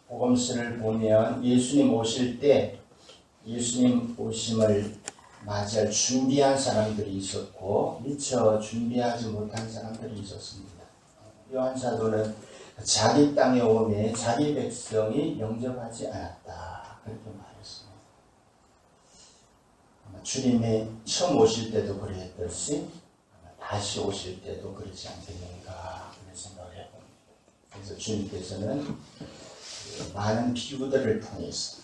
복음서를 보면 예수님 오실 때 예수님 오심을 맞이할 준비한 사람들이 있었고 미처 준비하지 못한 사람들이 있었습니다. 요한 사도는 자기 땅에 오매 자기 백성이 영접하지 않았다 그렇게 말했습니다. 주님이 처음 오실 때도 그랬듯이 다시 오실 때도 그러지 않겠는가 그런 생각을 해봅니다. 그래서 주님께서는 많은 비유들을 통해서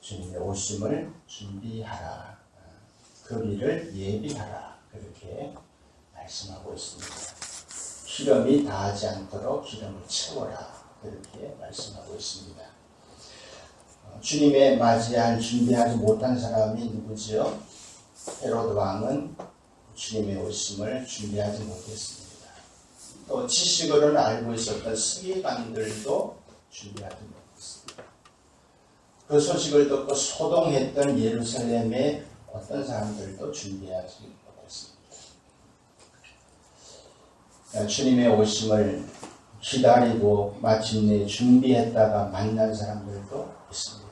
주님의 오심을 준비하라, 그 길을 예비하라 그렇게 말씀하고 있습니다. 기름이 다하지 않도록 기름을 채워라 그렇게 말씀하고 있습니다. 주님의 맞이할 준비하지 못한 사람이 누구지요? 헤로드 왕은 주님의 오심을 준비하지 못했습니다. 또 지식으로는 알고 있었던 서기관들도 준비하지 못했습니다. 그 소식을 듣고 소동했던 예루살렘의 어떤 사람들도 준비하지 못했습니다. 주님의 오심을 기다리고 마침내 준비했다가 만난 사람들도 있습니다.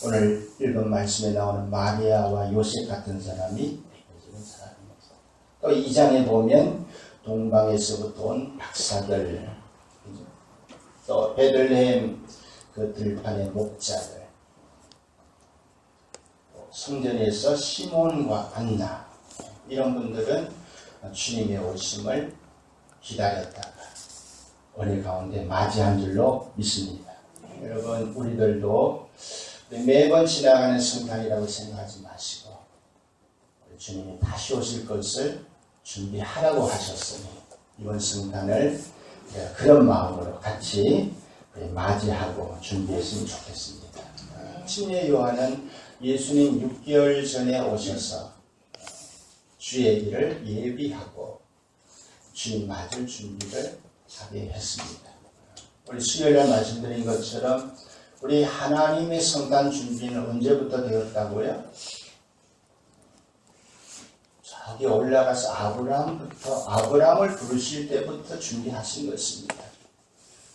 오늘 읽은 말씀에 나오는 마리아와 요셉 같은 사람이 대표적인 사람입니다. 또 2장에 보면 동방에서부터 온 박사들, 또 베들레헴 그 들판의 목자들, 성전에서 시몬과 안나 이런 분들은 주님의 오심을 기다렸다가 은혜 가운데 맞이한 줄로 믿습니다. 여러분 우리들도 매번 지나가는 성탄이라고 생각하지 마시고 주님이 다시 오실 것을 준비하라고 하셨으니 이번 성탄을 그런 마음으로 같이 맞이하고 준비했으면 좋겠습니다. 침례 요한은 예수님 6개월 전에 오셔서 주의 길을 예비하고 주님 맞을 준비를 하게 했습니다. 우리 수요일에 말씀드린 것처럼 우리 하나님의 성탄 준비는 언제부터 되었다고요? 저기 올라가서 아브라함을 부르실 때부터 준비하신 것입니다.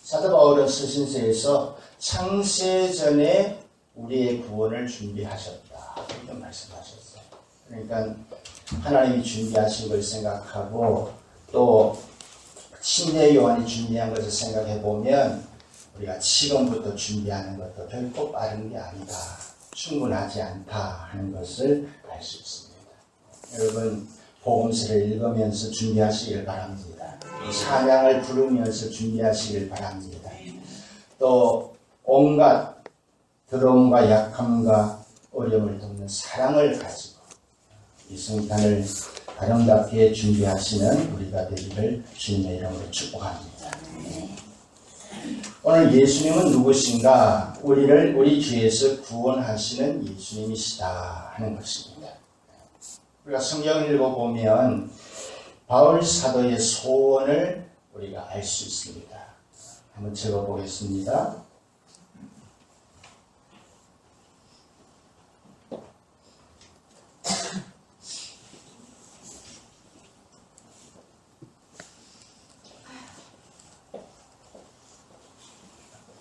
사도 바울은 서신서에서 창세전에 우리의 구원을 준비하셨다 이렇게 말씀하셨어요. 그러니까 하나님이 준비하신 걸 생각하고 또 침례 요한이 준비한 것을 생각해 보면 우리가 지금부터 준비하는 것도 결코 빠른 게 아니다, 충분하지 않다 하는 것을 알 수 있습니다. 여러분 복음서를 읽으면서 준비하시길 바랍니다. 찬양을 부르면서 준비하시길 바랍니다. 또 온갖 더러움과 약함과 어려움을 돕는 사랑을 가지고 이 성탄을 아름답게 준비하시는 우리가 되기를 주님의 이름으로 축복합니다. 오늘 예수님은 누구신가? 우리 죄에서 구원하시는 예수님이시다 하는 것입니다. 우리가 성경을 읽어보면 바울 사도의 소원을 우리가 알 수 있습니다. 한번 적어보겠습니다.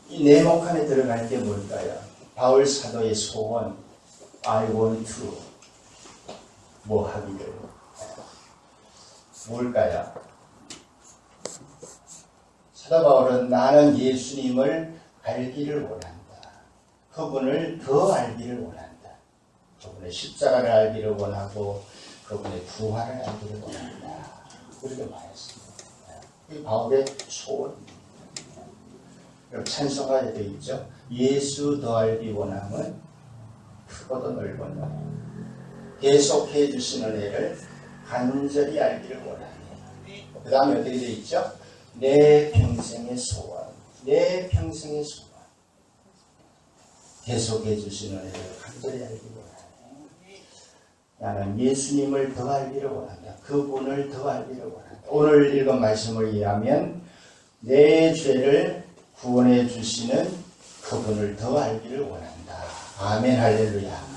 이 내목 안에 들어갈 게 뭘까요? 바울 사도의 소원, I want to 뭐 하기를 뭘까요? 사도 바울은 나는 예수님을 알기를 원한다. 그분을 더 알기를 원한다. 그분의 십자가를 알기를 원하고 그분의 부활을 알기를 원한다. 그렇게 말했습니다. 이 바울의 소원입니다. 찬송가에 되어 있죠. 예수 더 알기 원함은 크고도 넓은 영역. 계속해 주시는 은혜를 간절히 알기를 원하네. 그 다음에 어떻게 되어 있죠? 내 평생의 소원. 내 평생의 소원. 계속해 주시는 은혜를 간절히 알기를 원하네. 나는 예수님을 더 알기를 원한다. 그분을 더 알기를 원한다. 오늘 읽은 말씀을 이해하면 내 죄를 구원해 주시는 그분을 더 알기를 원한다. 아멘 할렐루야.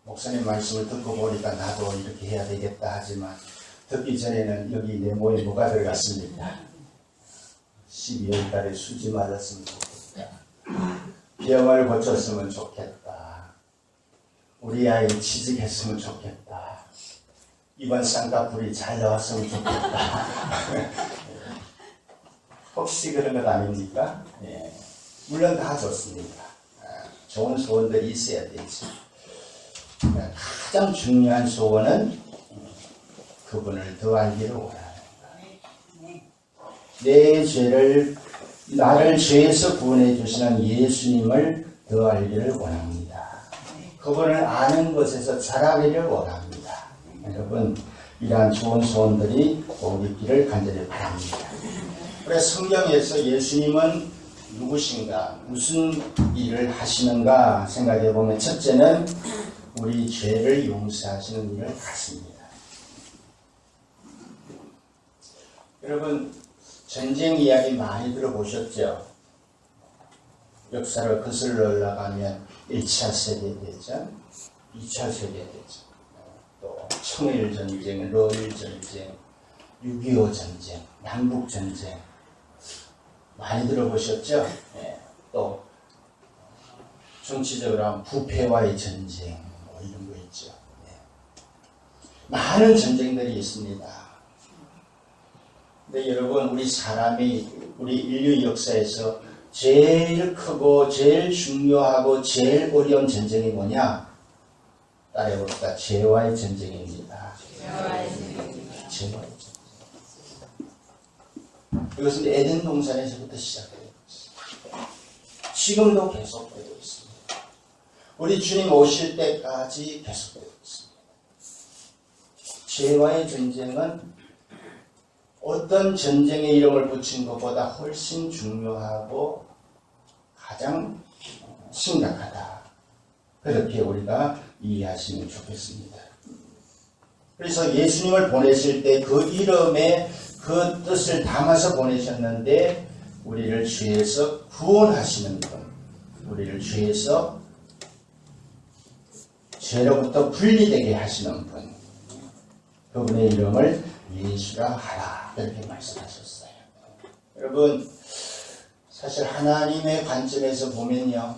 목사님 말씀을 듣고 보니까 나도 이렇게 해야 되겠다 하지만 듣기 전에는 여기 네모에 뭐가 들어갔습니까? 12월 달에 수지 맞았으면 좋겠다. 병을 고쳤으면 좋겠다. 우리 아이 취직했으면 좋겠다. 이번 쌍꺼풀이 잘 나왔으면 좋겠다. 혹시 그런 것 아닙니까? 예. 물론 다 좋습니다. 좋은 소원들이 있어야 되지. 가장 중요한 소원은 그분을 더 알기를 원하는 것. 내 죄를, 나를 죄에서 구원해 주시는 예수님을 더 알기를 원합니다. 그분을 아는 것에서 자라기를 원합니다. 여러분, 이러한 좋은 소원들이 꼭 있기를 간절히 바랍니다. 그래서 성경에서 예수님은 누구신가, 무슨 일을 하시는가 생각해 보면 첫째는 우리 죄를 용서하시는 일을 하십니다. 여러분, 전쟁 이야기 많이 들어보셨죠? 역사를 거슬러 올라가면 1차 세계대전, 2차 세계대전, 또 청일전쟁, 러일전쟁, 6.25 전쟁, 남북전쟁 많이 들어보셨죠? 네. 또 정치적으로 하면 부패와의 전쟁 뭐 이런 거 있죠. 네. 많은 전쟁들이 있습니다. 근데 여러분, 우리 사람이 우리 인류 역사에서 제일 크고 제일 중요하고 제일 어려운 전쟁이 뭐냐? 따라해봅시다. 죄와의 전쟁입니다. 죄와의 전쟁. 이것은 에덴 동산에서부터 시작되고 있습니다. 지금도 계속되고 있습니다. 우리 주님 오실 때까지 계속되고 있습니다. 죄와의 전쟁은 어떤 전쟁의 이름을 붙인 것보다 훨씬 중요하고 가장 심각하다. 그렇게 우리가 이해하시면 좋겠습니다. 그래서 예수님을 보내실 때 그 이름에 그 뜻을 담아서 보내셨는데 우리를 죄에서 구원하시는 분, 우리를 죄에서 죄로부터 분리되게 하시는 분, 그분의 이름을 예수라 하라 이렇게 말씀하셨어요. 여러분, 사실 하나님의 관점에서 보면요,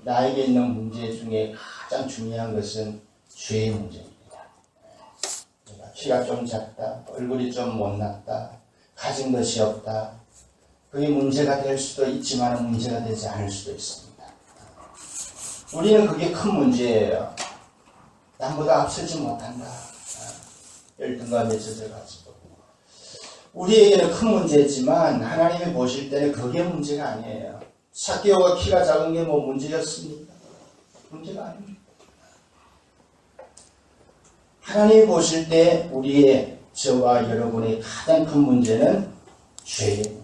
나에게 있는 문제 중에 가장 중요한 것은 죄의 문제입니다. 키가 좀 작다, 얼굴이 좀 못났다, 가진 것이 없다. 그게 문제가 될 수도 있지만 문제가 되지 않을 수도 있습니다. 우리는 그게 큰 문제예요. 남보다 앞서지 못한다. 열등감에 젖어가지고. 우리에게는 큰 문제지만 하나님이 보실 때는 그게 문제가 아니에요. 삭개오가 키가 작은 게 뭐 문제였습니까? 문제가 아닙니다. 하나님이 보실 때 우리의, 저와 여러분의 가장 큰 문제는 죄의 문제입니다.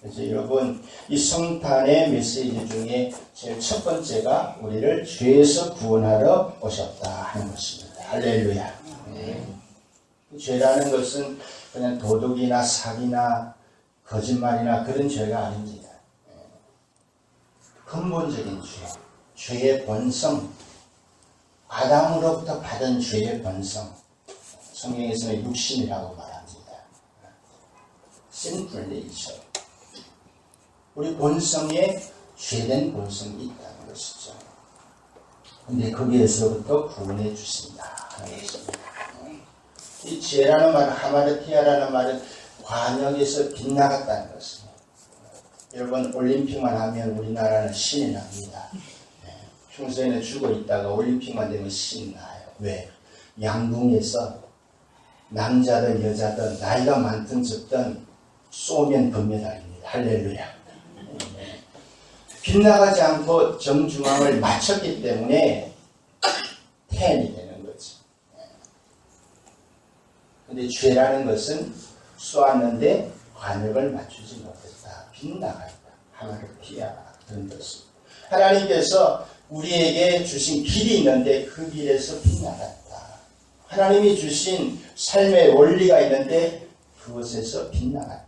그래서 여러분, 이 성탄의 메시지 중에 제일 첫 번째가 우리를 죄에서 구원하러 오셨다 하는 것입니다. 할렐루야. 네. 죄라는 것은 그냥 도둑이나 사기나 거짓말이나 그런 죄가 아닙니다. 근본적인 죄, 죄의 본성, 아담으로부터 받은 죄의 본성, 성경에서는 육신이라고 말합니다. sinful nature. 우리 본성에 죄된 본성이 있다는 것이죠. 근데 거기에서부터 구원해 주신다 하는 것입니다. 이 죄라는 말은, 하마르티아라는 말은 관역에서 빗나갔다는 것입니다. 여러분, 올림픽만 하면 우리나라는 신이 납니다. 평소에는 죽어 있다가 올림픽만 되면 신이 나요. 왜? 양궁에서 남자든 여자든 나이가 많든 적든 쏘면 금메달입니다. 할렐루야. 빗나가지 않고 정중앙을 맞췄기 때문에 텐이 되는 거죠. 근데 죄라는 것은 쏘았는데 관역을 맞추지 못했다. 빗나갔다. 하나를 피하라. 그런 것입니다. 하나님께서 우리에게 주신 길이 있는데 그 길에서 빗나갔다. 하나님이 주신 삶의 원리가 있는데 그것에서 빗나갔다.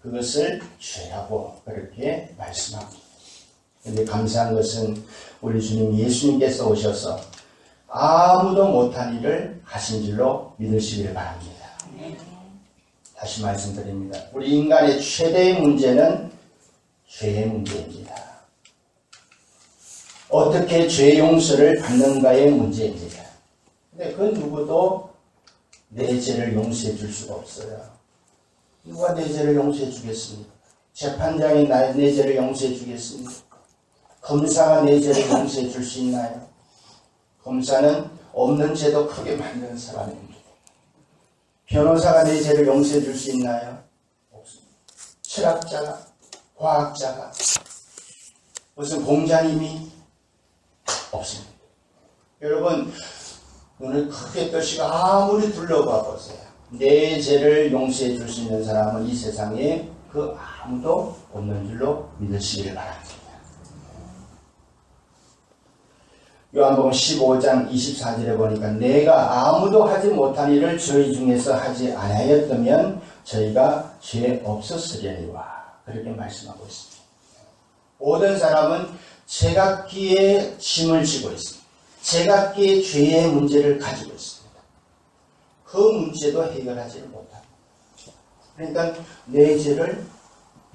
그것을 죄라고 그렇게 말씀합니다. 그런데 감사한 것은 우리 주님 예수님께서 오셔서 아무도 못한 일을 하신 줄로 믿으시길 바랍니다. 다시 말씀드립니다. 우리 인간의 최대의 문제는 죄의 문제입니다. 어떻게 죄 용서를 받는가의 문제입니다. 근데 그 누구도 내 죄를 용서해 줄 수가 없어요. 누가 내 죄를 용서해 주겠습니까? 재판장이 내 죄를 용서해 주겠습니까? 검사가 내 죄를 용서해 줄 수 있나요? 검사는 없는 죄도 크게 만드는 사람입니다. 변호사가 내 죄를 용서해 줄 수 있나요? 없습니다. 철학자가, 과학자가, 무슨 공자님이 없습니다. 여러분, 눈을 크게 뜨시고 아무리 둘러봐 보세요. 내 죄를 용서해 줄 수 있는 사람은 이 세상에 그 아무도 없는 줄로 믿으시길 바랍니다. 요한복음 15장 24절에 보니까 내가 아무도 하지 못한 일을 저희 중에서 하지 아니하였다면 저희가 죄 없었으려니와 그렇게 말씀하고 있습니다. 모든 사람은 제각기의 짐을 지고 있습니다. 제각기의 죄의 문제를 가지고 있습니다. 그 문제도 해결하지를 못합니다. 그러니까 내 죄를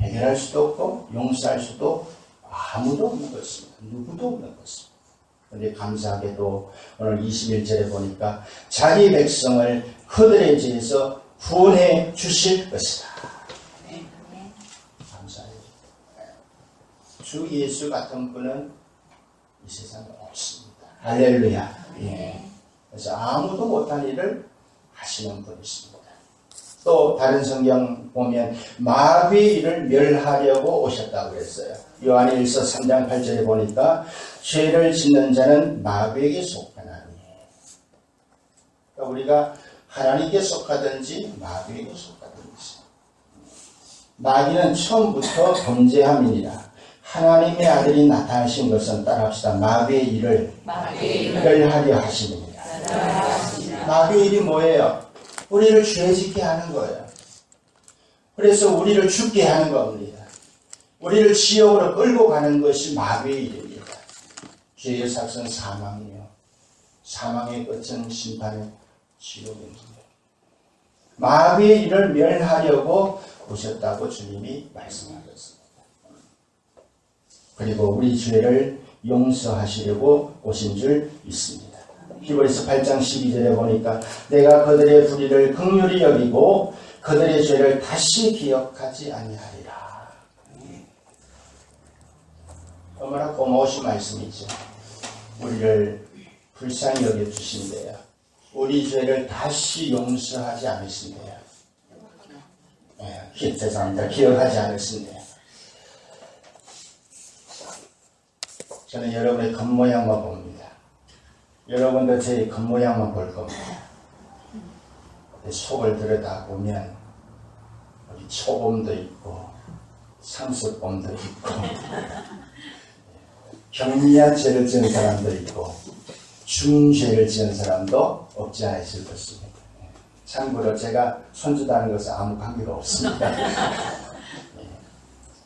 해결할 수도 없고 용서할 수도 아무도 없는 것입니다. 누구도 없는 것입니다. 그런데 감사하게도 오늘 21절에 보니까 자기 백성을 그들의 죄에서 구원해 주실 것이다. 감사해요. 주 예수 같은 분은 이 세상에 없습니다. 할렐루야. 예. 그래서 아무도 못한 일을 하시는 분이십니다. 또 다른 성경 보면 마귀의 일을 멸하려고 오셨다고 그랬어요. 요한일서 3장 8절에 보니까 죄를 짓는 자는 마귀에게 속하나니. 그러니까 우리가 하나님께 속하든지 마귀에게 속하든지. 마귀는 처음부터 범죄함이니라. 하나님의 아들이 나타나신 것은 따라합시다. 마귀의 일을 멸하려 하심이니라. 마귀의 일이 뭐예요? 우리를 죄짓게 하는 거예요. 그래서 우리를 죽게 하는 겁니다. 우리를 지옥으로 끌고 가는 것이 마귀의 일입니다. 죄의 삭은 사망이에요. 사망의 끝은 심판의 지옥입니다. 마귀의 일을 멸하려고 오셨다고 주님이 말씀하셨습니다. 그리고 우리 죄를 용서하시려고 오신 줄 믿습니다. 히브리서 8장 12절에 보니까 내가 그들의 불의를 긍휼히 여기고 그들의 죄를 다시 기억하지 아니하리라. 얼마나 고마우신 말씀이죠. 우리를 불쌍히 여겨주신대요. 우리 죄를 다시 용서하지 않으신대요. 죄송합니다. 기억하지 않으신대요. 저는 여러분의 겉모양만 봅니다. 여러분도 제 겉모양만 볼 겁니다. 속을 들여다보면 우리 초범도 있고 상습범도 있고 경미한 죄를 지은 사람도 있고 중죄를 지은 사람도 없지 않아 있을 것입니다. 참고로 제가 손주다는 것은 아무 관계가 없습니다.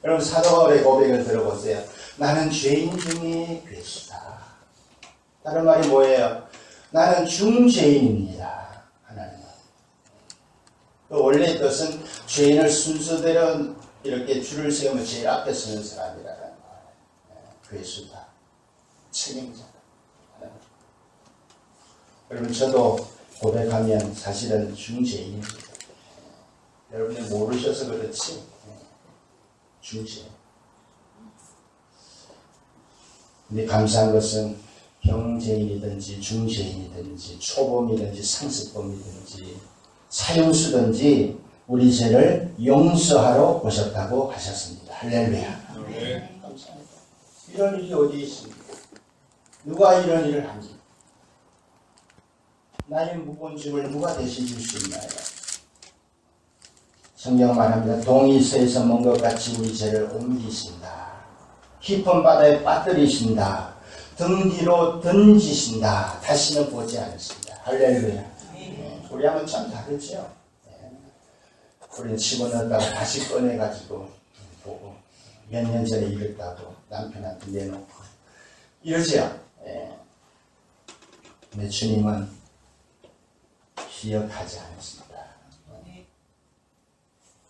여러분 사도 바울의 고백을 들어보세요. 나는 죄인 중에 괴수다. 다른 말이 뭐예요? 나는 중죄인입니다. 하나님. 그 원래 뜻은 죄인을 순서대로 이렇게 줄을 세우면 제일 앞에 서는 사람이라는 거예요. 괴수다. 책임자다. 여러분 저도 고백하면 사실은 중죄인입니다. 여러분이 모르셔서 그렇지 중죄. 근데 감사한 것은 경죄인이든지 중죄인이든지 초범이든지 상습범이든지 사형수든지 우리 죄를 용서하러 오셨다고 하셨습니다. 할렐루야. 네. 감사합니다. 이런 일이 어디 있습니까? 누가 이런 일을 합니까? 나의 무거운 짐을 누가 대신 줄 수 있나요? 성경 말합니다. 동이서에서 먼 것 같이 우리 죄를 옮기신다. 깊은 바다에 빠뜨리신다. 등 뒤로 던지신다. 다시는 보지 않으신다. 할렐루야. 우리하고는 참 다르죠. 우리는 집어넣었다가 다시 꺼내가지고 보고 몇 년 전에 읽었다고 남편한테 내놓고 이러죠. 근데 주님은 기억하지 않으십니다.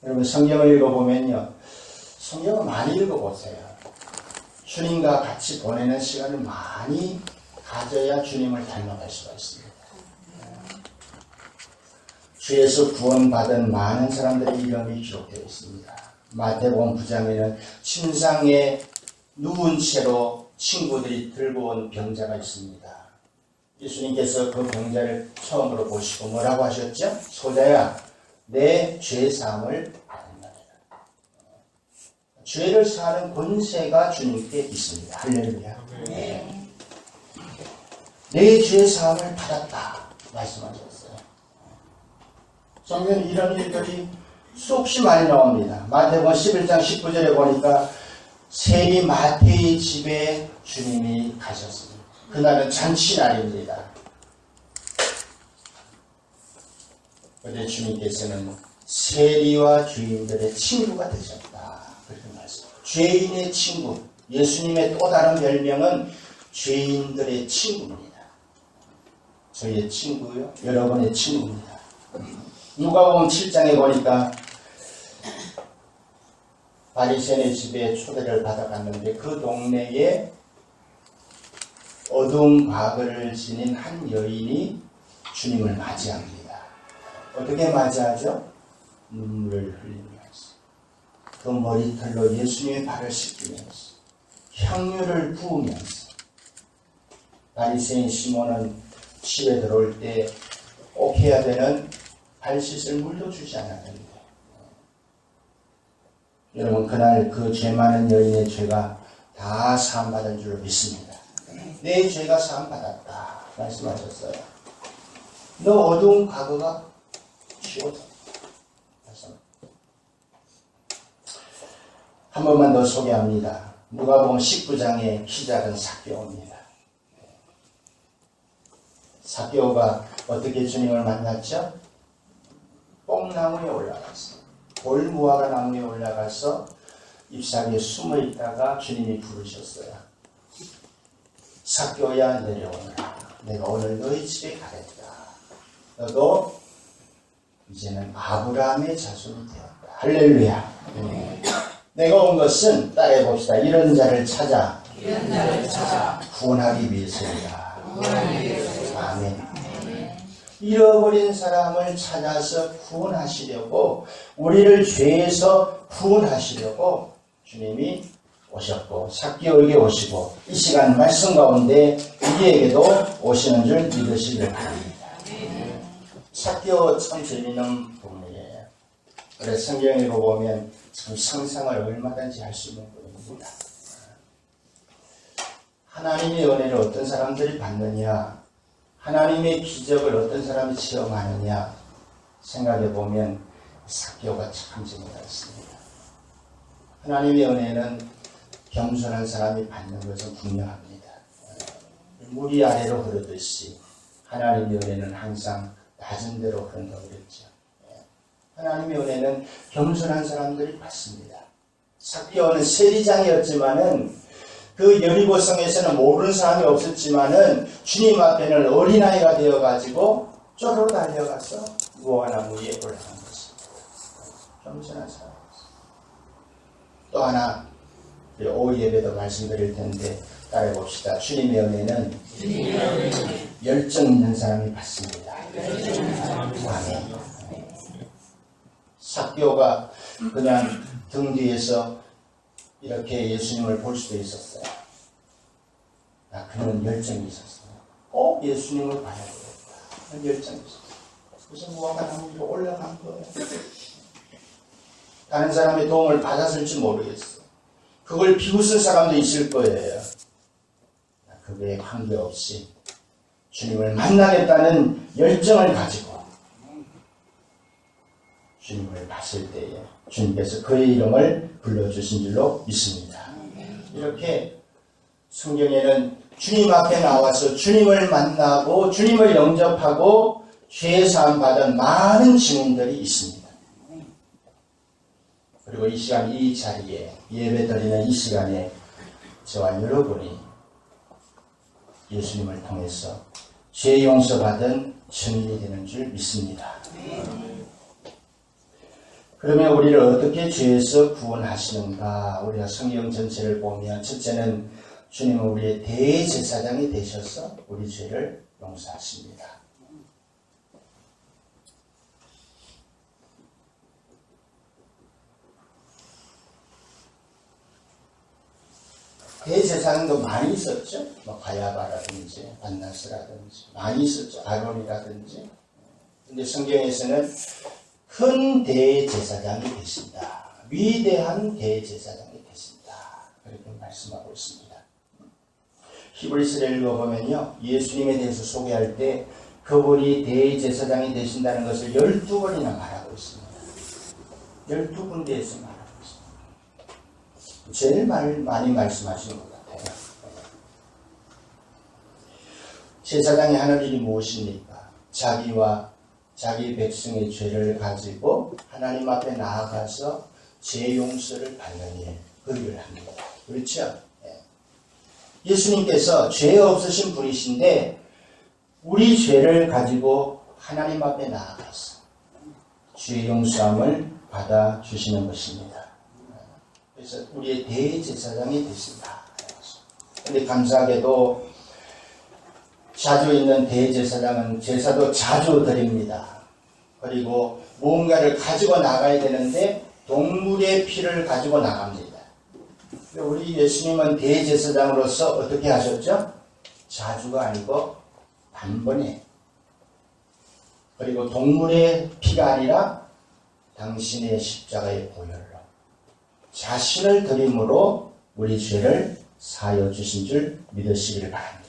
여러분 성경을 읽어보면요. 성경을 많이 읽어보세요. 주님과 같이 보내는 시간을 많이 가져야 주님을 닮아갈 수가 있습니다. 주에서 구원받은 많은 사람들의 이름이 기록되어 있습니다. 마태복음 9장에는 침상에 누운 채로 친구들이 들고 온 병자가 있습니다. 예수님께서 그 병자를 처음으로 보시고 뭐라고 하셨죠? 소자야, 내 죄사함을 받는다니라. 죄를 사하는 권세가 주님께 있습니다. 할렐루야. 내 죄사함을 받았다 말씀하셨어요. 성경에 이런 일들이 수없이 많이 나옵니다. 마태복음 11장 19절에 보니까 세리 마태의 집에 주님이 가셨습니다. 그날은 잔치날입니다. 그런데 주님께서는 세리와 죄인들의 친구가 되셨다. 그렇게 말씀합니다. 죄인의 친구, 예수님의 또 다른 별명은 죄인들의 친구입니다. 저희의 친구요, 여러분의 친구입니다. 누가복음 7장에 보니까 바리새인의 집에 초대를 받아갔는데 그 동네에 어두운 과거를 지닌 한 여인이 주님을 맞이합니다. 어떻게 맞이하죠? 눈물을 흘리면서 그 머리털로 예수님의 발을 씻기면서 향유를 부으면서 바리새인 시몬은 집에 들어올 때 꼭 해야 되는 발 씻을 물도 주지 않았는데 여러분 그날 그 죄 많은 여인의 죄가 다 사함받은 줄로 믿습니다. 내 죄가 사함받았다 말씀하셨어요. 너 어두운 과거가 지워졌다. 한 번만 더 소개합니다. 누가복음 19장의 시작은 삭개오입니다. 삭개오가 어떻게 주님을 만났죠? 뽕나무에 올라갔어. 돌무화과 나무에 올라가서 잎사귀에 숨어 있다가 주님이 부르셨어요. 삭개오야 내려오너라. 내가 오늘 너희 집에 가겠다. 너도 이제는 아브라함의 자손이 되었다. 할렐루야. 내가 온 것은 따라해봅시다. 이런 자를 찾아 구원하기 위해서이다. 아멘. 잃어버린 사람을 찾아서 구원하시려고, 우리를 죄에서 구원하시려고 주님이 오셨고 삭개오에게 오시고 이 시간 말씀 가운데 우리에게도 오시는 줄 믿으시길 바랍니다. 삭개오 참 재미있는 동물이에요. 그래서 성경에 보면 참 상상을 얼마든지 할 수 있는 분입니다. 하나님의 은혜를 어떤 사람들이 받느냐, 하나님의 기적을 어떤 사람이 체험하느냐 생각해 보면 삭개오가 참 재미가 있습니다. 하나님의 은혜는 겸손한 사람이 받는 것은 분명합니다. 물이 아래로 흐르듯이 하나님의 은혜는 항상 낮은 데로 흐른다고 그랬죠. 하나님의 은혜는 겸손한 사람들이 받습니다. 삭개오는 세리장이었지만은 그 여리고성에서는 모르는 사람이 없었지만은 주님 앞에는 어린아이가 되어가지고 쪼르르 달려가서 무화과나무 위에 올라간 것입니다. 겸손한 사람이었어요. 또 하나 오후 예배도 말씀드릴 텐데 따라해 봅시다. 주님의 은혜는 열정 있는 사람이 받습니다. 아멘. 삭개오가 그냥 등 뒤에서 이렇게 예수님을 볼 수도 있었어요. 그는 열정이 있었어요. 꼭 예수님을 봐야 되겠다. 열정이 있었어요. 그래서 무화과나무 위로 올라간 거예요. 다른 사람의 도움을 받았을지 모르겠어. 그걸 비웃은 사람도 있을 거예요. 그거에 관계없이 주님을 만나겠다는 열정을 가지고 주님을 봤을 때에 주님께서 그의 이름을 불러주신 줄로 믿습니다. 이렇게 성경에는 주님 앞에 나와서 주님을 만나고 주님을 영접하고 죄 사함 받은 많은 증인들이 있습니다. 그리고 이 시간 이 자리에 예배 드리는 이 시간에 저와 여러분이 예수님을 통해서 죄 용서받은 증인이 되는 줄 믿습니다. 그러면 우리를 어떻게 죄에서 구원하시는가? 우리가 성경 전체를 보면 첫째는 주님은 우리의 대제사장이 되셔서 우리 죄를 용서하십니다. 대제사장도 많이 있었죠. 뭐 가야바라든지 안나스라든지 많이 있었죠. 아론이라든지. 근데 성경에서는 큰 대제사장이 되신다. 위대한 대제사장이 되신다. 그렇게 말씀하고 있습니다. 히브리서를 읽어보면요. 예수님에 대해서 소개할 때 그분이 대제사장이 되신다는 것을 12번이나 말하고 있습니다. 12군데에서 말하고 있습니다. 제일 많이 말씀하시는 것 같아요. 제사장이 하는 일이 무엇입니까? 자기와 자기 백성의 죄를 가지고 하나님 앞에 나아가서 죄 용서를 받는 일, 그 일을 합니다. 그렇죠? 예수님께서 죄 없으신 분이신데 우리 죄를 가지고 하나님 앞에 나아가서 죄 용서함을 받아주시는 것입니다. 그래서 우리의 대제사장이 되신다. 그런데 감사하게도 자주 있는 대제사장은 제사도 자주 드립니다. 그리고 무언가를 가지고 나가야 되는데 동물의 피를 가지고 나갑니다. 우리 예수님은 대제사장으로서 어떻게 하셨죠? 자주가 아니고 단번에. 그리고 동물의 피가 아니라 당신의 십자가의 보혈로 자신을 드림으로 우리 죄를 사하여 주신 줄 믿으시기를 바랍니다.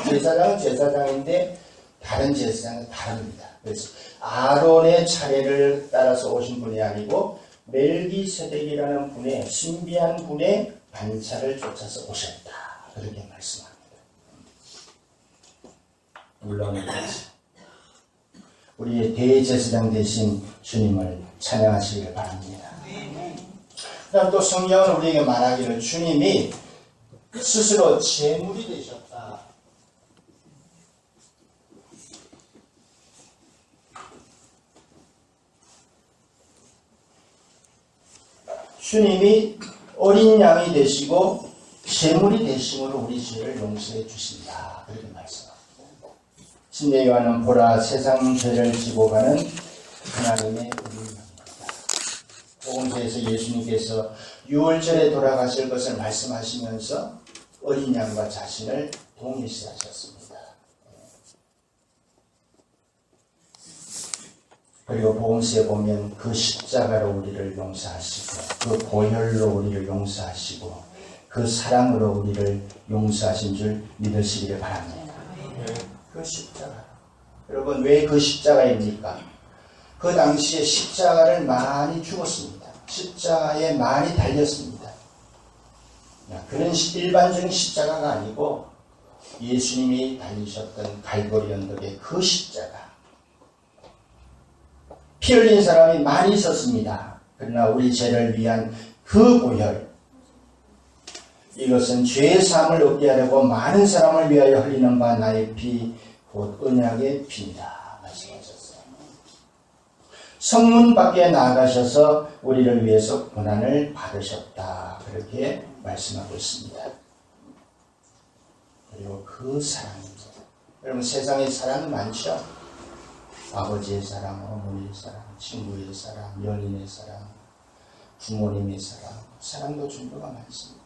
제사장은 제사장인데 다른 제사장은 다릅니다. 그래서 아론의 차례를 따라서 오신 분이 아니고 멜기세덱이라는 분의 신비한 분의 반차를 쫓아서 오셨다. 그렇게 말씀합니다. 물론 우리의 대제사장 되신 주님을 찬양하시길 바랍니다. 그 다음 또 성경은 우리에게 말하기를 주님이 스스로 제물이 되셨다. 주님이 어린 양이 되시고 제물이 되심으로 우리 죄를 용서해 주신다. 그렇게 말씀합니다. 신대 요한은 보라 세상 죄를 지고 가는 하나님의 어린 양입니다. 복음서에서 예수님께서 유월절에 돌아가실 것을 말씀하시면서 어린 양과 자신을 동일시하셨습니다. 그리고 복음서에 보면 그 십자가로 우리를 용서하시고 그 보혈로 우리를 용서하시고 그 사랑으로 우리를 용서하신 줄 믿으시기를 바랍니다. 그 십자가. 여러분 왜 그 십자가입니까? 그 당시에 십자가를 많이 죽었습니다. 십자가에 많이 달렸습니다. 그런 일반적인 십자가가 아니고 예수님이 달리셨던 갈보리 언덕의 그 십자가. 피 흘린 사람이 많이 있었습니다. 그러나 우리 죄를 위한 그 보혈, 이것은 죄의 사함을 얻게 하려고 많은 사람을 위하여 흘리는 바 나의 피, 곧 언약의 피이다. 말씀하셨어요. 성문 밖에 나아가셔서 우리를 위해서 고난을 받으셨다. 그렇게 말씀하고 있습니다. 그리고 그 사랑입니다. 여러분 세상에 사랑이 많죠? 아버지의 사랑, 어머니의 사랑, 친구의 사랑, 연인의 사랑, 부모님의 사랑, 사랑도 종류가 많습니다.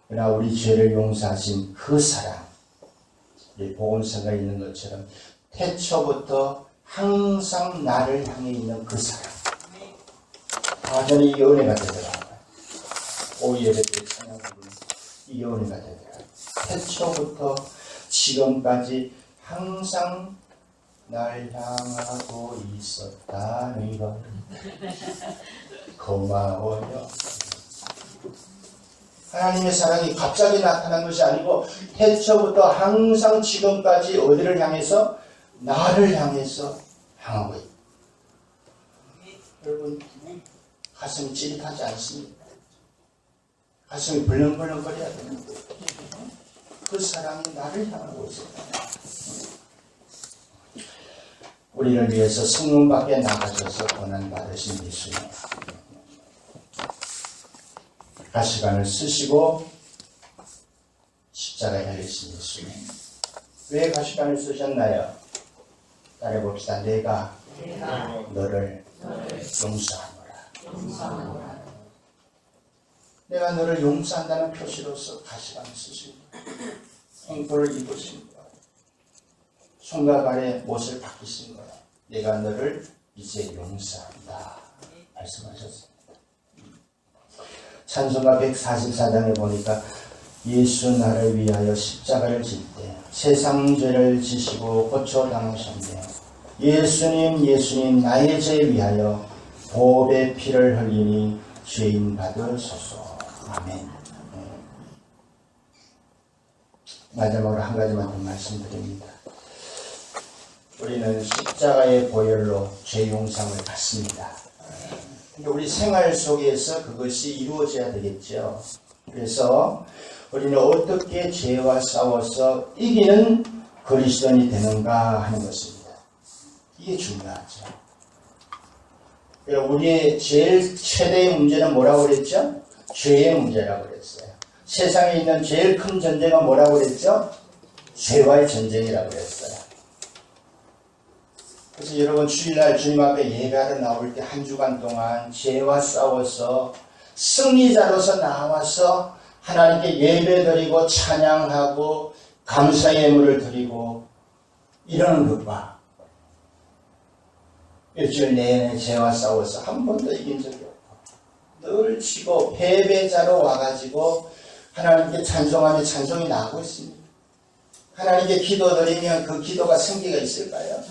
그러나 우리 죄를 용서하신 그 사랑, 우리 복음서가 있는 것처럼 태초부터 항상 나를 향해 있는 그 사랑. 저는 이 은혜가 되더라고요. 오예배 때 찬양 부르는 이 은혜가 되더라고요. 태초부터 지금까지 항상 날 향하고 있었다는 것. 고마워요. 하나님의 사랑이 갑자기 나타난 것이 아니고 태초부터 항상 지금까지 어디를 향해서? 나를 향해서 향하고 있다. 여러분 가슴이 찌릿하지 않습니까? 가슴이 벌렁벌렁거려야 되는데 그 사랑이 나를 향하고 있었다. 우리를 위해서 성문 밖에 나가셔서 고난받으신 예수님. 가시관을 쓰시고 십자가에 달리신 예수님. 왜 가시관을 쓰셨나요? 따라해봅시다. 내가 너를 용서하노라. 내가 너를 용서한다는 표시로서 가시관을 쓰신 거예요. 행포를 입으신 거예요. 손과 발에 못을 바뀌신 거예요. 내가 너를 이제 용서한다 말씀하셨습니다. 찬송가 144장에 보니까 예수 나를 위하여 십자가를 질 때 세상 죄를 지시고 고쳐 당하셨네. 예수님 나의 죄 위하여 보배 피를 흘리니 죄인 받으소서. 아멘. 마지막으로 한 가지만 더 말씀드립니다. 우리는 십자가의 보혈로 죄 용상을 받습니다. 우리 생활 속에서 그것이 이루어져야 되겠죠. 그래서 우리는 어떻게 죄와 싸워서 이기는 그리스도인이 되는가 하는 것입니다. 이게 중요하죠. 우리의 제일 최대의 문제는 뭐라고 그랬죠? 죄의 문제라고 그랬어요. 세상에 있는 제일 큰 전쟁은 뭐라고 그랬죠? 죄와의 전쟁이라고 그랬어요. 그래서 여러분 주일날 주님 앞에 예배하러 나올 때 한 주간 동안 죄와 싸워서 승리자로서 나와서 하나님께 예배드리고 찬양하고 감사의 예물을 드리고 이러는 것과 일주일 내내 죄와 싸워서 한 번도 이긴 적이 없고 늘 지고 패배자로 와가지고 하나님께 찬송하며 찬송이 나오고 있습니다. 하나님께 기도드리면 그 기도가 생기가 있을까요?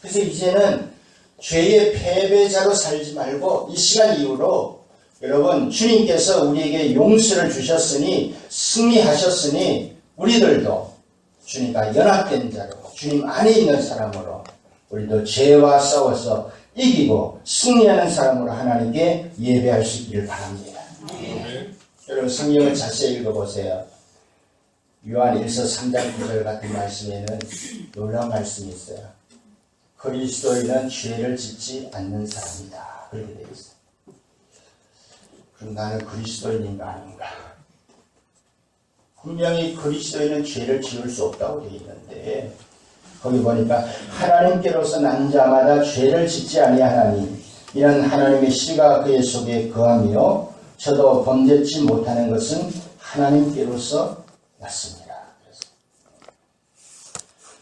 그래서 이제는 죄의 패배자로 살지 말고 이 시간 이후로 여러분 주님께서 우리에게 용서를 주셨으니 승리하셨으니 우리들도 주님과 연합된 자로 주님 안에 있는 사람으로 우리도 죄와 싸워서 이기고 승리하는 사람으로 하나님께 예배할 수 있기를 바랍니다. 여러분 성경을 자세히 읽어보세요. 요한 1서 3장 9절 같은 말씀에는 놀라운 말씀이 있어요. 그리스도인은 죄를 짓지 않는 사람이다. 그렇게 되어 있어요. 그럼 나는 그리스도인인가 아닌가? 분명히 그리스도인은 죄를 지을 수 없다고 되어 있는데 거기 보니까 하나님께로서 난 자마다 죄를 짓지 아니하나니 이는 하나님의 씨가 그의 속에 거하며 저도 범죄치 못하는 것은 하나님께로서 났습니다.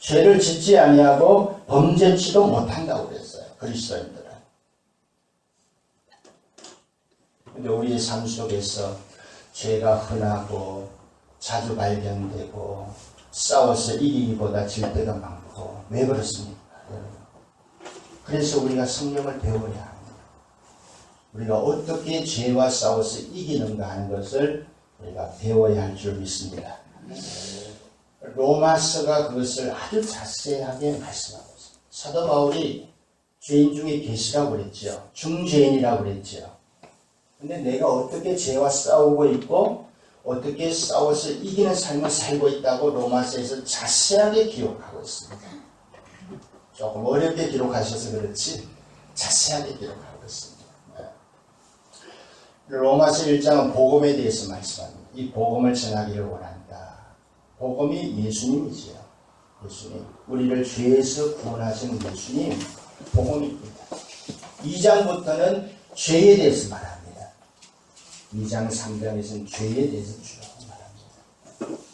죄를 짓지 아니하고 범죄치도 못한다고 그랬어요. 그리스도인들은. 근데 우리의 삶 속에서 죄가 흔하고 자주 발견되고 싸워서 이기기보다 질 때가 많고 왜 그렇습니까? 여러분? 그래서 우리가 성경을 배워야 합니다. 우리가 어떻게 죄와 싸워서 이기는가 하는 것을 우리가 배워야 할 줄 믿습니다. 로마서가 그것을 아주 자세하게 말씀하고 있습니다. 사도 바울이 죄인 중에 계시라고 그랬죠. 중죄인이라고 그랬죠. 근데 내가 어떻게 죄와 싸우고 있고 어떻게 싸워서 이기는 삶을 살고 있다고 로마서에서 자세하게 기록하고 있습니다. 조금 어렵게 기록하셔서 그렇지 자세하게 기록하고 있습니다. 로마서 1장은 복음에 대해서 말씀합니다. 이 복음을 전하기를 원한다. 복음이 예수님이지요. 예수님. 우리를 죄에서 구원하신 예수님 복음입니다. 2장부터는 죄에 대해서 말합니다. 2장 3장에서는 죄에 대해서 쭉 말합니다.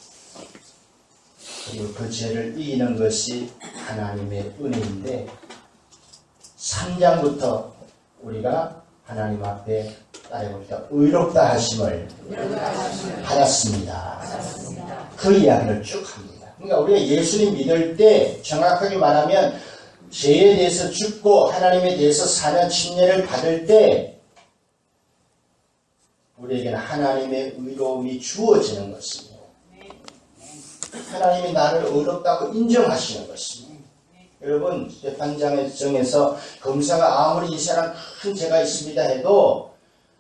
그리고 그 죄를 이기는 것이 하나님의 은혜인데 3장부터 우리가 하나님 앞에 따라해봅시다. 의롭다 하심을 받았습니다. 그 이야기를 쭉 합니다. 그러니까 우리가 예수님 믿을 때 정확하게 말하면 죄에 대해서 죽고 하나님에 대해서 사는 침례를 받을 때 우리에게는 하나님의 의로움이 주어지는 것입니다. 하나님이 나를 의롭다고 인정하시는 것입니다. 여러분 재판장에서 검사가 아무리 이 사람 큰 죄가 있습니다 해도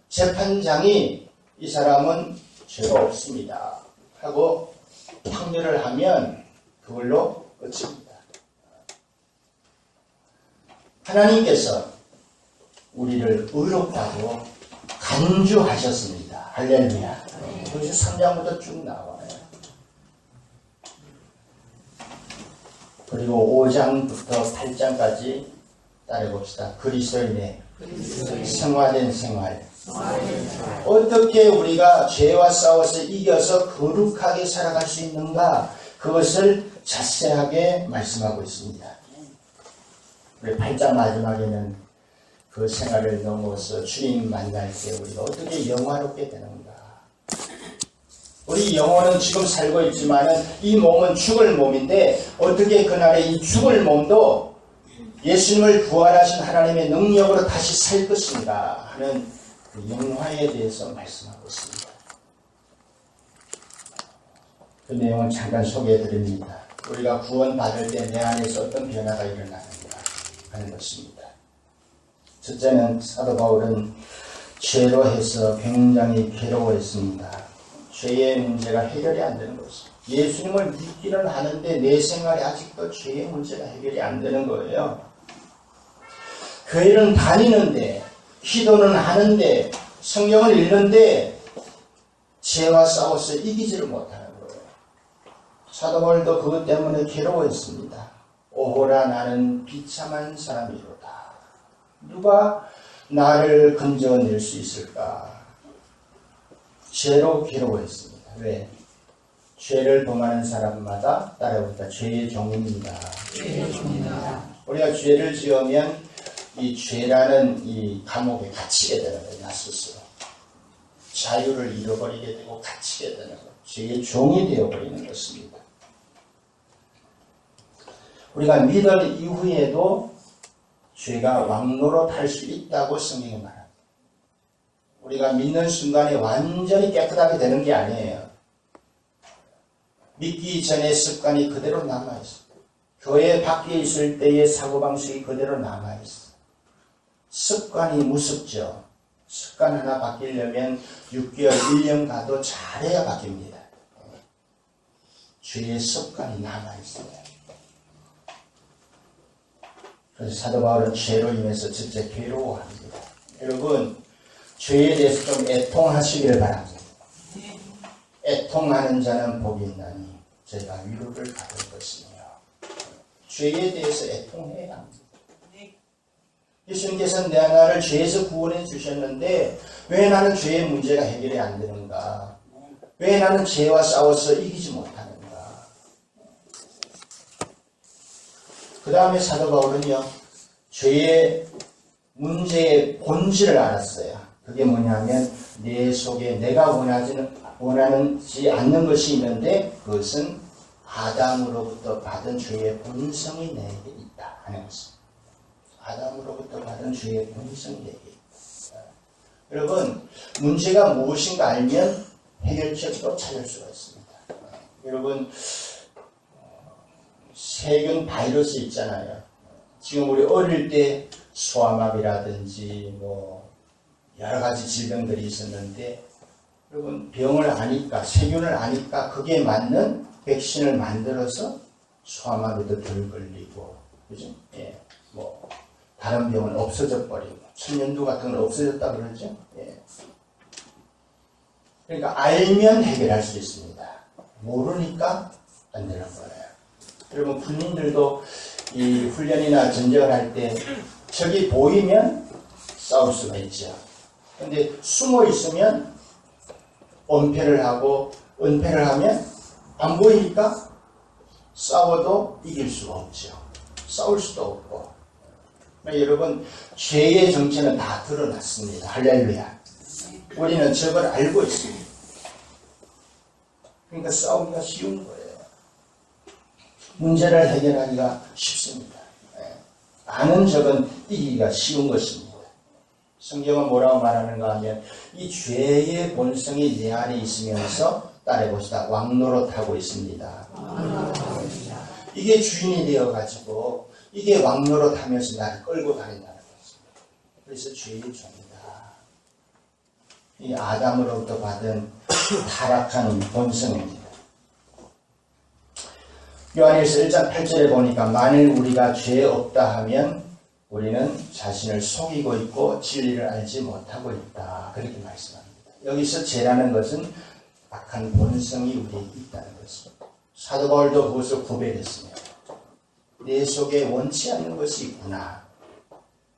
재판장이 이 사람은 죄가 없습니다 하고 판결을 하면 그걸로 끝입니다. 하나님께서 우리를 의롭다고 간주하셨습니다. 할렐루야. 그것이 3장부터 쭉 나와요. 그리고 5장부터 8장까지 따라봅시다. 그리스도인의 성화된 생활. 어떻게 우리가 죄와 싸워서 이겨서 거룩하게 살아갈 수 있는가? 그것을 자세하게 말씀하고 있습니다. 우리 8장 마지막에는 그 생활을 넘어서 주님 만날 때 우리가 어떻게 영화롭게 되는가? 우리 영혼은 지금 살고 있지만 이 몸은 죽을 몸인데 어떻게 그날에 이 죽을 몸도 예수님을 부활하신 하나님의 능력으로 다시 살 것인가 하는 그 영화에 대해서 말씀하고 있습니다. 그 내용은 잠깐 소개해 드립니다. 우리가 구원받을 때 내 안에서 어떤 변화가 일어나는가 하는 것입니다. 첫째는 사도 바울은 죄로 해서 굉장히 괴로워했습니다. 죄의 문제가 해결이 안 되는 것입니다. 예수님을 믿기는 하는데 내 생활에 아직도 죄의 문제가 해결이 안 되는 거예요. 교회는 다니는데, 기도는 하는데, 성경을 읽는데 죄와 싸워서 이기지를 못하는 거예요. 사도 바울도 그것 때문에 괴로워했습니다. 오호라 나는 비참한 사람이로다. 누가 나를 건져낼 수 있을까? 죄로 괴로워했습니다. 왜? 죄를 범하는 사람마다 따라오다 죄의 종입니다. 우리가 죄를 지으면 이 죄라는 이 감옥에 갇히게 되는 거예요. 나 스스로. 자유를 잃어버리게 되고 갇히게 되는 거예요. 죄의 종이 되어버리는 것입니다. 우리가 믿을 이후에도 죄가 왕노릇 할 수 있다고 성경이 말합니다. 우리가 믿는 순간에 완전히 깨끗하게 되는 게 아니에요. 믿기 전에 습관이 그대로 남아있어요. 교회 밖에 있을 때의 사고방식이 그대로 남아있어요. 습관이 무섭죠. 습관 하나 바뀌려면 6개월, 1년 가도 잘해야 바뀝니다. 죄의 습관이 남아있어요. 그래서 사도 바울은 죄로 인해서 진짜 괴로워합니다. 여러분, 죄에 대해서 좀 애통하시기를 바랍니다. 애통하는 자는 복이 있나니 제가 위로를 받을 것이며. 죄에 대해서 애통해야 합니다. 예수님께서는 내 나를 죄에서 구원해 주셨는데 왜 나는 죄의 문제가 해결이 안 되는가? 왜 나는 죄와 싸워서 이기지 못하는가? 그 다음에 사도 바울은요, 죄의 문제의 본질을 알았어요. 그게 뭐냐면 내 속에 내가 원하지 않는 것이 있는데 그것은 아담으로부터 받은 죄의 본성이 내게 있다 하는 것입니다. 아담으로부터 받은 죄의 본성이 내게 있다. 여러분, 문제가 무엇인가 알면 해결책도 찾을 수가 있습니다. 여러분, 세균 바이러스 있잖아요. 지금 우리 어릴 때 소아마비라든지 뭐 여러 가지 질병들이 있었는데 여러분 병을 아니까 세균을 아니까 그게 맞는 백신을 만들어서 소아마비도 덜 걸리고 그죠? 예, 뭐 다른 병은 없어져 버리고 천연두 같은 건 없어졌다 그러죠? 예. 그러니까 알면 해결할 수 있습니다. 모르니까 안 되는 거예요. 여러분 군인들도 이 훈련이나 전쟁을 할 때 적이 보이면 싸울 수가 있죠. 근데 숨어 있으면 은폐를 하고 은폐를 하면 안 보이니까 싸워도 이길 수가 없죠. 싸울 수도 없고. 여러분 죄의 정체는 다 드러났습니다. 할렐루야. 우리는 적을 알고 있습니다. 그러니까 싸우기가 쉬운 거예요. 문제를 해결하기가 쉽습니다. 아는 적은 이기기가 쉬운 것입니다. 성경은 뭐라고 말하는가 하면 이 죄의 본성이 내 안에 있으면서 따라해봅시다. 왕노릇하고 있습니다. 이게 주인이 되어가지고 이게 왕노릇하면서 나를 끌고 다닌다는 것입니다. 그래서 죄의 종이다. 이 아담으로부터 받은 타락한 본성입니다. 요한일서 1장 8절에 보니까 만일 우리가 죄 없다 하면 우리는 자신을 속이고 있고 진리를 알지 못하고 있다. 그렇게 말씀합니다. 여기서 죄라는 것은 악한 본성이 우리에게 있다는 것입니다. 사도 바울도 그것을 고백했습니다. 내 속에 원치 않는 것이 있구나.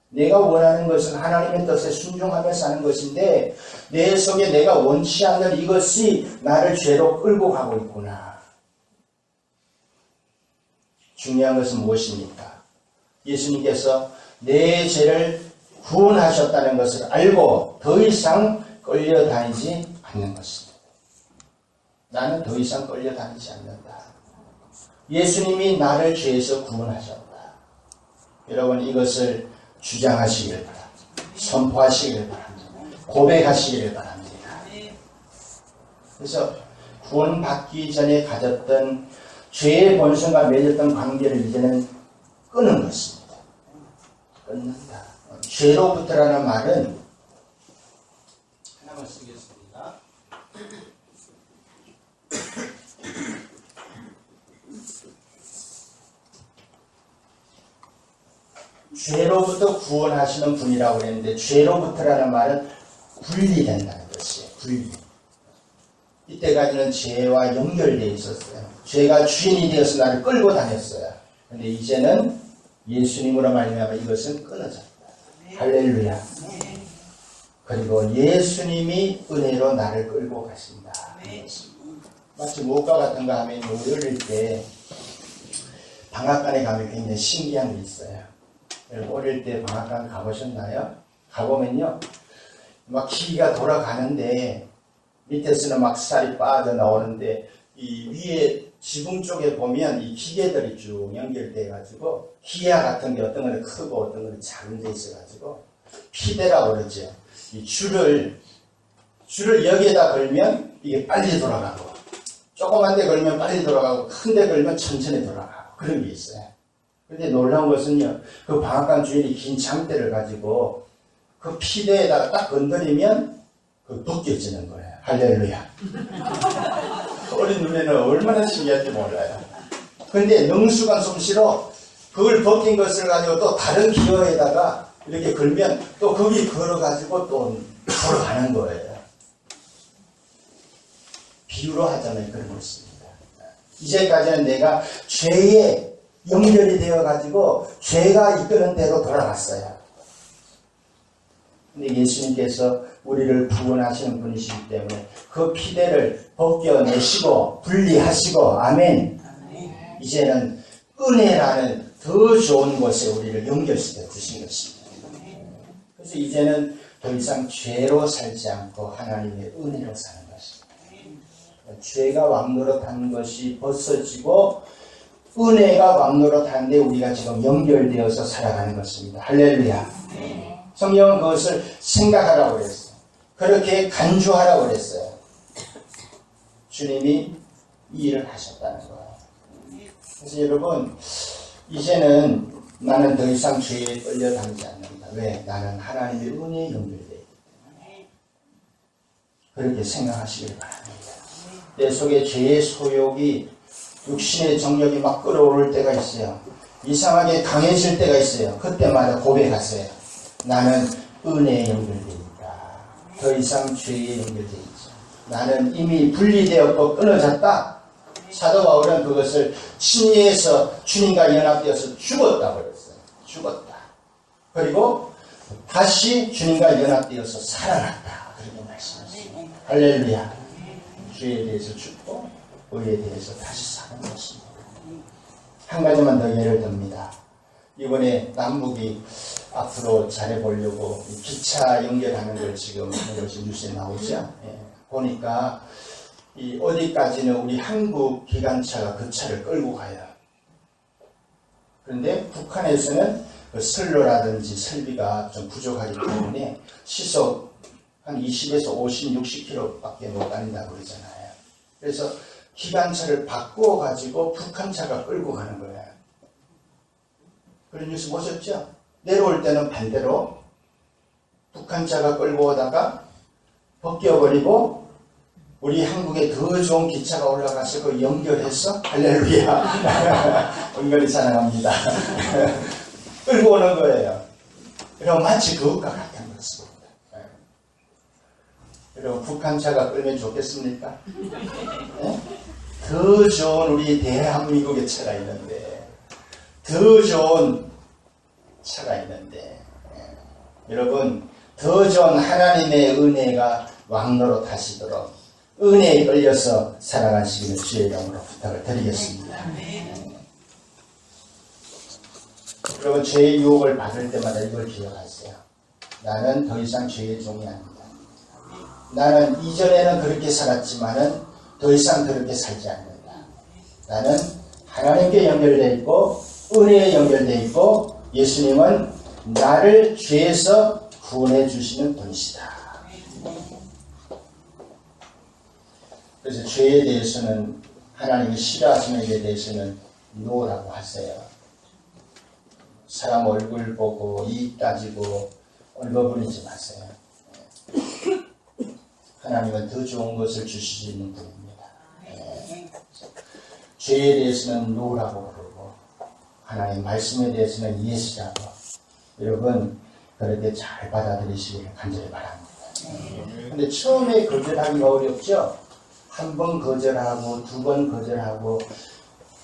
내가 원하는 것은 하나님의 뜻에 순종하며 사는 것인데 내 속에 내가 원치 않는 이것이 나를 죄로 끌고 가고 있구나. 중요한 것은 무엇입니까? 예수님께서 내 죄를 구원하셨다는 것을 알고 더 이상 끌려다니지 않는 것입니다. 나는 더 이상 끌려다니지 않는다. 예수님이 나를 죄에서 구원하셨다. 여러분 이것을 주장하시길 바랍니다. 선포하시길 바랍니다. 고백하시길 바랍니다. 그래서 구원받기 전에 가졌던 죄의 본성과 맺었던 관계를 이제는 끊는 것입니다. 끊는다. 죄로부터라는 말은 하나만 쓰겠습니다. 죄로부터 구원하시는 분이라고 그랬는데 죄로부터라는 말은 분리된다는 것이에요. 분리. 이때까지는 죄와 연결되어 있었어요. 죄가 주인이 되어서 나를 끌고 다녔어요. 근데 이제는 예수님으로 말미암아 이것은 끊어졌다. 할렐루야. 그리고 예수님이 은혜로 나를 끌고 가신다. 마치 무엇과 같은가 하면 우리 어릴 때 방앗간에 가면 굉장히 신기한 게 있어요. 어릴 때 방앗간 가보셨나요? 가보면요 막 기가 돌아가는데 밑에서는 막 살이 빠져나오는데 이 위에 지붕 쪽에 보면 이 기계들이 쭉 연결돼 가지고 기아 같은 게 어떤 거는 크고 어떤 거는 작은 데 있어 가지고 피대라고 그러죠. 이 줄을 여기에다 걸면 이게 빨리 돌아가고 조그만 데 걸면 빨리 돌아가고 큰 데 걸면 천천히 돌아가고 그런 게 있어요. 근데 놀라운 것은요, 그 방앗간 주인이 긴 장대를 가지고 그 피대에다가 딱 건드리면 그 벗겨지는 거예요. 할렐루야. 어린 눈에는 얼마나 신기한지 몰라요. 근데 능수간 솜씨로 그걸 벗긴 것을 가지고 또 다른 기어에다가 이렇게 걸면 또 거기 걸어가지고 또 걸어가는 거예요. 비유로 하자면 그런 거 있습니다. 이제까지는 내가 죄에 연결이 되어가지고 죄가 이끄는 대로 돌아갔어요. 근데 예수님께서 우리를 구원하시는 분이시기 때문에 그 피대를 벗겨내시고 분리하시고 아멘. 이제는 은혜라는 더 좋은 곳에 우리를 연결시켜 주신 것입니다. 그래서 이제는 더 이상 죄로 살지 않고 하나님의 은혜로 사는 것입니다. 죄가 왕노릇하는 것이 벗어지고 은혜가 왕노릇하는데 우리가 지금 연결되어서 살아가는 것입니다. 할렐루야. 성경은 그것을 생각하라고 그랬어요. 그렇게 간주하라고 그랬어요. 주님이 이 일을 하셨다는 거예요. 그래서 여러분 이제는 나는 더 이상 죄에 끌려다니지 않는다. 왜? 나는 하나님의 은혜에 연결되어 있기 때문에. 그렇게 생각하시길 바랍니다. 내 속에 죄의 소욕이 육신의 정력이 막 끌어오를 때가 있어요. 이상하게 강해질 때가 있어요. 그때마다 고백하세요. 나는 은혜에 연결되어 있다. 더 이상 죄에 연결되어 있죠. 나는 이미 분리되었고 끊어졌다. 사도 바울은 그것을 심리에서 주님과 연합되어서 죽었다고 그랬어요. 죽었다. 그리고 다시 주님과 연합되어서 살아났다. 그렇게 말씀하셨습니다. 할렐루야. 죄에 대해서 죽고 의에 대해서 다시 사는 것입니다. 한 가지만 더 예를 듭니다. 이번에 남북이 앞으로 잘해보려고 기차 연결하는 걸 지금 이것이 뉴스에 나오죠. 예. 보니까 이 어디까지는 우리 한국 기관차가 그 차를 끌고 가요. 그런데 북한에서는 그 선로라든지 설비가 좀 부족하기 때문에 시속 한 20에서 50, 60km밖에 못 다닌다고 그러잖아요. 그래서 기관차를 바꾸어 가지고 북한차가 끌고 가는 거예요. 그런 뉴스 보셨죠? 내려올 때는 반대로 북한차가 끌고 오다가 벗겨버리고 우리 한국에 더 좋은 기차가 올라가서 그 연결해서 할렐루야 은근히 찬양합니다. 끌고 오는 거예요. 여러분 마치 그것과 같은 것입니다. 여러분 북한차가 끌면 좋겠습니까? 네? 더 좋은 우리 대한민국의 차가 있는데 더 좋은 차가 있는데 여러분 더 좋은 하나님의 은혜가 왕노로 타시도록 은혜에 끌려서 살아가시기를 주의 이름으로 부탁을 드리겠습니다. 여러분 죄의 유혹을 받을 때마다 이걸 기억하세요. 나는 더 이상 죄의 종이 아니다. 나는 이전에는 그렇게 살았지만은 더 이상 그렇게 살지 않는다. 나는 하나님께 연결되어 있고 은혜에 연결되어 있고 예수님은 나를 죄에서 구원해 주시는 분이시다. 그래서 죄에 대해서는 하나님이 싫어하시는 것에 대해서는 노라고 하세요. 사람 얼굴 보고 이익 따지고 얼버무리지 마세요. 하나님은 더 좋은 것을 주실 수 있는 분입니다. 죄에 대해서는 노라고 부르고 하나님 말씀에 대해서는 예수라고. 여러분 그렇게 잘 받아들이시기를 간절히 바랍니다. 근데 처음에 거절하기가 어렵죠? 한 번 거절하고 두 번 거절하고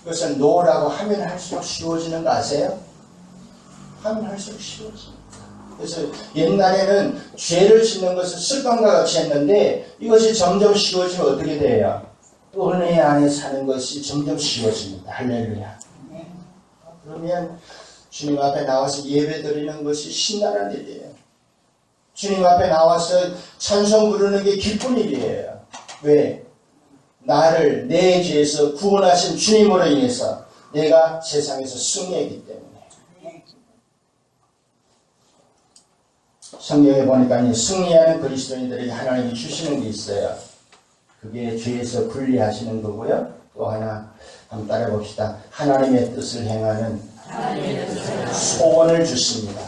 그것은 노라고 하면 할수록 쉬워지는 거 아세요? 하면 할수록 쉬워집니다. 그래서 옛날에는 죄를 짓는 것을 습관과 같이 했는데 이것이 점점 쉬워지면 어떻게 돼요? 은혜 안에 사는 것이 점점 쉬워집니다. 할렐루야. 그러면 주님 앞에 나와서 예배 드리는 것이 신나는 일이에요. 주님 앞에 나와서 찬송 부르는 게 기쁜 일이에요. 왜? 나를 내 죄에서 구원하신 주님으로 인해서 내가 세상에서 승리했기 때문에. 성경에 보니까 승리하는 그리스도인들에게 하나님이 주시는 게 있어요. 그게 죄에서 분리하시는 거고요. 또 하나 한번 따라 봅시다. 하나님의 뜻을 행하는 소원을 주십니다.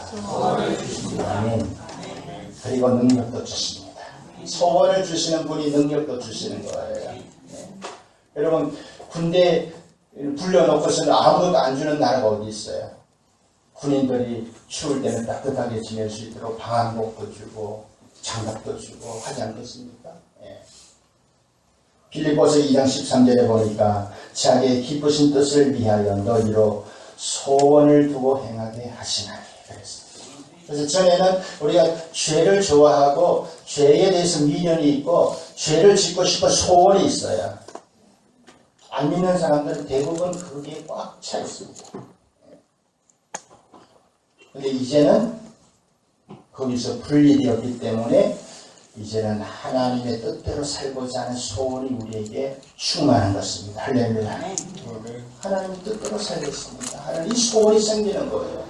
아멘. 그리고 능력도 주십니다. 소원을 주시는 분이 능력도 주시는 거예요. 여러분 군대 불려놓고서는 아무것도 안 주는 나라가 어디 있어요? 군인들이 추울 때는 따뜻하게 지낼 수 있도록 방한복도 주고 장갑도 주고 하지 않겠습니까? 빌립보서 2장 13절에 보니까 자기의 기쁘신 뜻을 위하여 너희로 소원을 두고 행하게 하시나니 그랬어요. 그래서 전에는 우리가 죄를 좋아하고 죄에 대해서 미련이 있고 죄를 짓고 싶은 소원이 있어요. 안 믿는 사람들은 대부분 그게 꽉 차 있습니다. 근데 이제는 거기서 분리되었기 때문에 이제는 하나님의 뜻대로 살고자 하는 소원이 우리에게 충만한 것입니다. 할렐루야. 하나님의 뜻대로 살겠습니다. 하나님 이 소원이 생기는 거예요.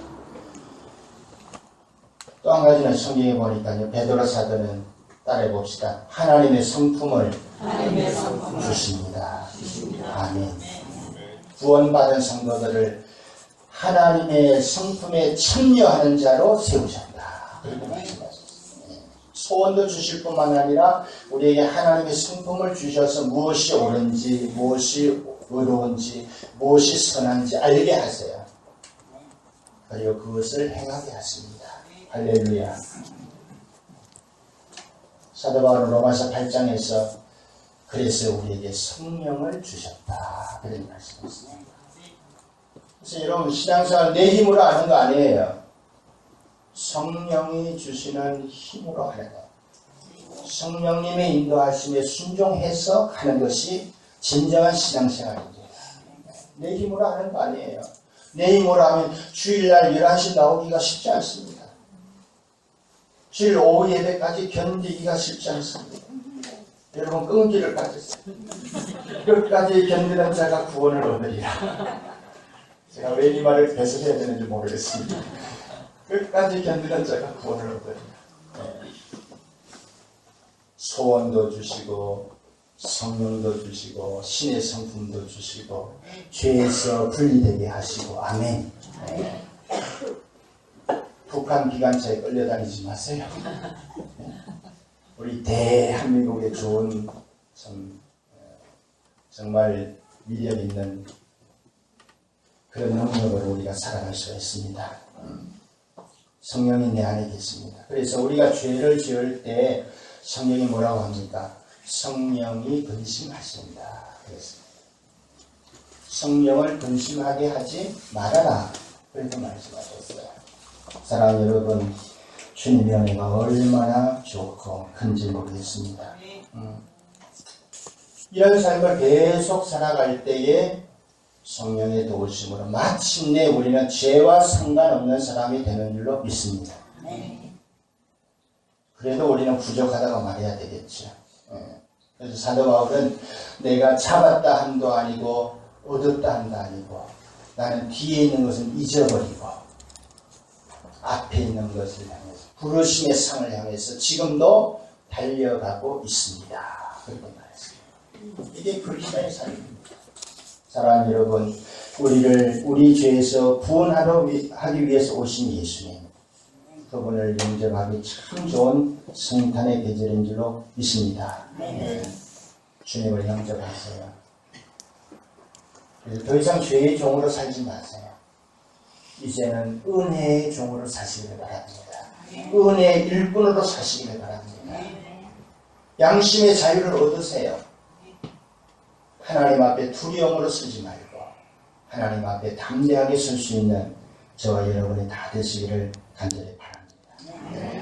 또 한 가지는 성경에 보니까요. 베드로 사도는 따라해 봅시다. 하나님의 성품을 주십니다. 아멘. 구원받은 성도들을 하나님의 성품에 참여하는 자로 세우셨다. 그렇게 말씀하셨습니다. 소원도 주실 뿐만 아니라 우리에게 하나님의 성품을 주셔서 무엇이 옳은지, 무엇이 의로운지, 무엇이 선한지 알게 하세요. 그리고 그것을 행하게 하십니다. 할렐루야. 사도 바울은 로마서 8장에서 그래서 우리에게 성령을 주셨다. 그런 말씀이었습니다. 그래서 여러분 신앙생활 내 힘으로 하는 거 아니에요. 성령이 주시는 힘으로 하는 것. 성령님의 인도하심에 순종해서 하는 것이 진정한 신앙생활입니다. 내 힘으로 하는 거 아니에요. 내 힘으로 하면 주일날 11시 나오기가 쉽지 않습니다. 주일 오후 예배까지 견디기가 쉽지 않습니다. 여러분 끈기를 가지세요. 끝까지 견디는 자가 구원을 얻으리라. 제가 왜 이 말을 계속해야 되는지 모르겠습니다. 끝까지 견디는 자가 구원을 얻으리라. 소원도 주시고 성령도 주시고 신의 성품도 주시고 죄에서 분리되게 하시고 아멘. 북한 기관차에 끌려다니지 마세요. 우리 대한민국의 좋은 정말 미련 있는 그런 능력으로 우리가 살아갈 수가 있습니다. 성령이 내 안에 계십니다. 그래서 우리가 죄를 지을 때 성령이 뭐라고 합니까? 성령이 근심하신다. 그랬습니다. 성령을 근심하게 하지 말아라. 그렇게 말씀하셨어요. 사랑하는 여러분, 주님의 은혜가 얼마나 좋고 큰지 모르겠습니다. 이런 삶을 계속 살아갈 때에 성령의 도우심으로 마침내 우리는 죄와 상관없는 사람이 되는 줄로 믿습니다. 그래도 우리는 부족하다고 말해야 되겠죠. 그래서 사도 바울은 내가 잡았다 한도 아니고 얻었다 한도 아니고 나는 뒤에 있는 것은 잊어버리고 앞에 있는 것을 향해서 부르심의 상을 향해서 지금도 달려가고 있습니다. 그렇게 말했습니다. 이게 그리스도의 삶입니다. 사랑하는 여러분, 우리를 우리 죄에서 구원하기 위해서 오신 예수님, 그분을 영접하기 참 좋은 성탄의 계절인 줄로 믿습니다. 주님을 영접하세요. 그래서 더 이상 죄의 종으로 살지 마세요. 이제는 은혜의 종으로 사시기를 바랍니다. 은혜의 일꾼으로 사시기를 바랍니다. 양심의 자유를 얻으세요. 하나님 앞에 두려움으로 서지 말고 하나님 앞에 담대하게 설 수 있는 저와 여러분이 다 되시기를 간절히 바랍니다.